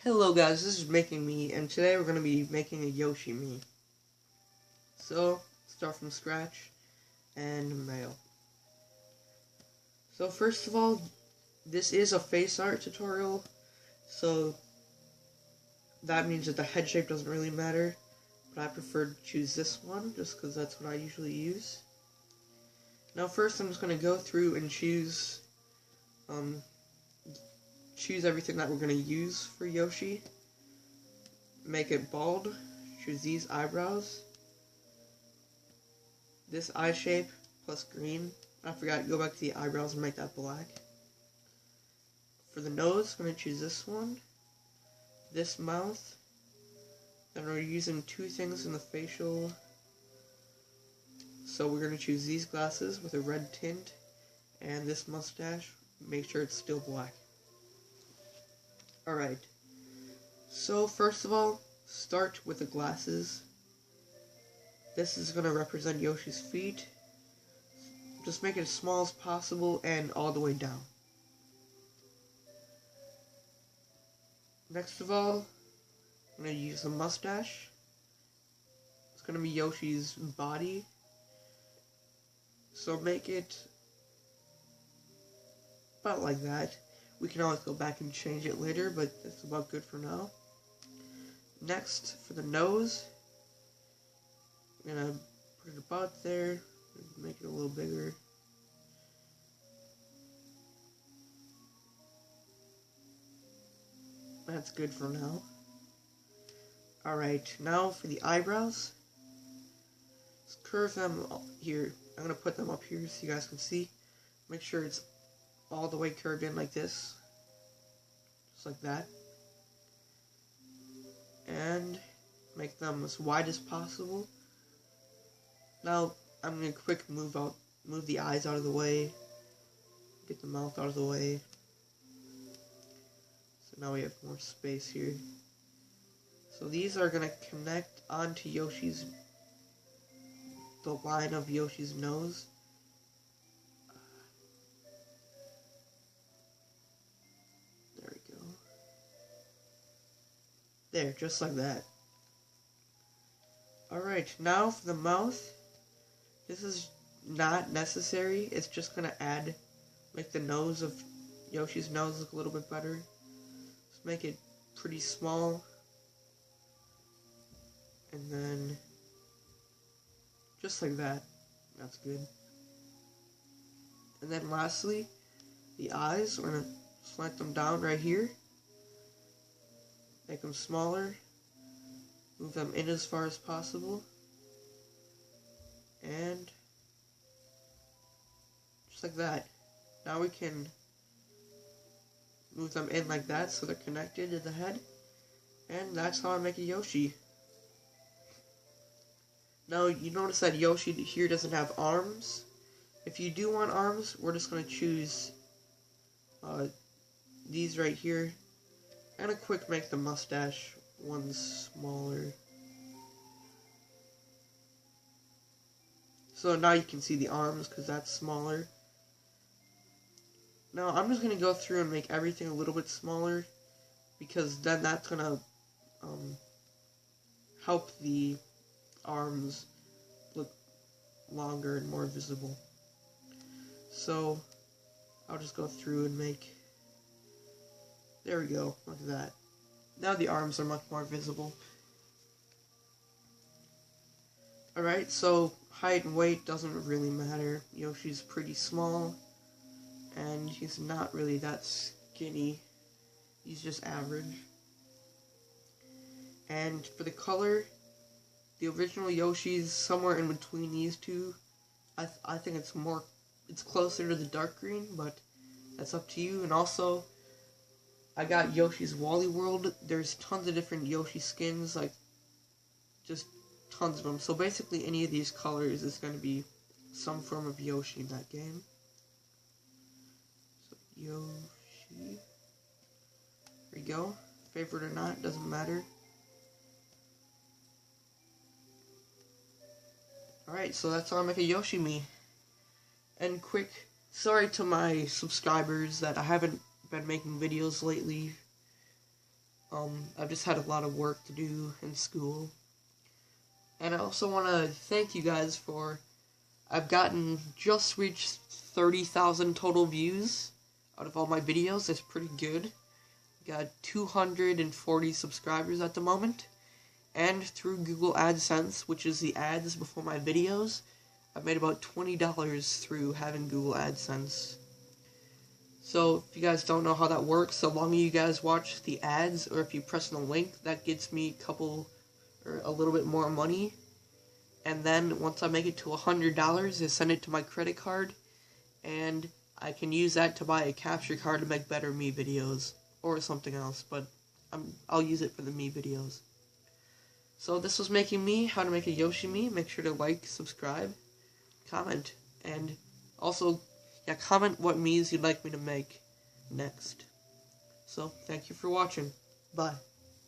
Hello guys, this is Making Me, and today we're going to be making a Yoshi Mii. So, start from scratch, and mail. So first of all, this is a face art tutorial, so that means that the head shape doesn't really matter, but I prefer to choose this one, just because that's what I usually use. Now first I'm just going to go through and choose everything that we're going to use for Yoshi. Make it bald. Choose these eyebrows. This eye shape plus green. I forgot, go back to the eyebrows and make that black. For the nose, I'm going to choose this one. This mouth. Then we're using two things in the facial. So we're going to choose these glasses with a red tint. And this mustache. Make sure it's still black. Alright, so first of all, start with the glasses. This is going to represent Yoshi's feet. Just make it as small as possible and all the way down. Next of all, I'm going to use the mustache. It's going to be Yoshi's body. So make it about like that. We can always go back and change it later, but it's about good for now. Next, for the nose, I'm going to put it about there, make it a little bigger. That's good for now. Alright, now for the eyebrows. Let's curve them here. I'm going to put them up here so you guys can see. Make sure it's all the way curved in like this, just like that, and make them as wide as possible. Now I'm going to quick move the eyes out of the way, get the mouth out of the way, so now we have more space here. So these are going to connect onto the line of Yoshi's nose. There, just like that. Alright, now for the mouth. This is not necessary. It's just going to make the nose of Yoshi's nose look a little bit better. Just make it pretty small. And then, just like that. That's good. And then lastly, the eyes. We're going to slant them down right here. Make them smaller, move them in as far as possible, and just like that. Now we can move them in like that so they're connected to the head, and that's how I make a Yoshi. Now you notice that Yoshi here doesn't have arms. If you do want arms, we're just going to choose these right here. I'm going to quick make the mustache one smaller. So now you can see the arms because that's smaller. Now I'm just going to go through and make everything a little bit smaller, because then that's going to help the arms look longer and more visible. So I'll just go through and make... There we go, look at that. Now the arms are much more visible. Alright, so height and weight doesn't really matter. Yoshi's pretty small, and he's not really that skinny. He's just average. And for the color, the original Yoshi's somewhere in between these two. I think it's closer to the dark green, but that's up to you. And also, I got Yoshi's Wally World. There's tons of different Yoshi skins, like, just tons of them. So basically any of these colors is going to be some form of Yoshi in that game. So, Yoshi. There we go. Favorite or not, doesn't matter. Alright, so that's how I make a Yoshi Mii. And quick, sorry to my subscribers that I haven't been making videos lately. I've just had a lot of work to do in school. And I also want to thank you guys for, I've just reached 30,000 total views out of all my videos. That's pretty good. Got 240 subscribers at the moment. And through Google AdSense, which is the ads before my videos, I've made about $20 through having Google AdSense. So, if you guys don't know how that works, so long as you guys watch the ads, or if you press on the link, that gets me a little bit more money. And then, once I make it to $100, I send it to my credit card, and I can use that to buy a capture card to make better Mii videos, or something else, but I'll use it for the Mii videos. So, this was Making Mii, how to make a Yoshi Mii. Make sure to like, subscribe, comment, and also, comment what Miis you'd like me to make next. So, thank you for watching. Bye.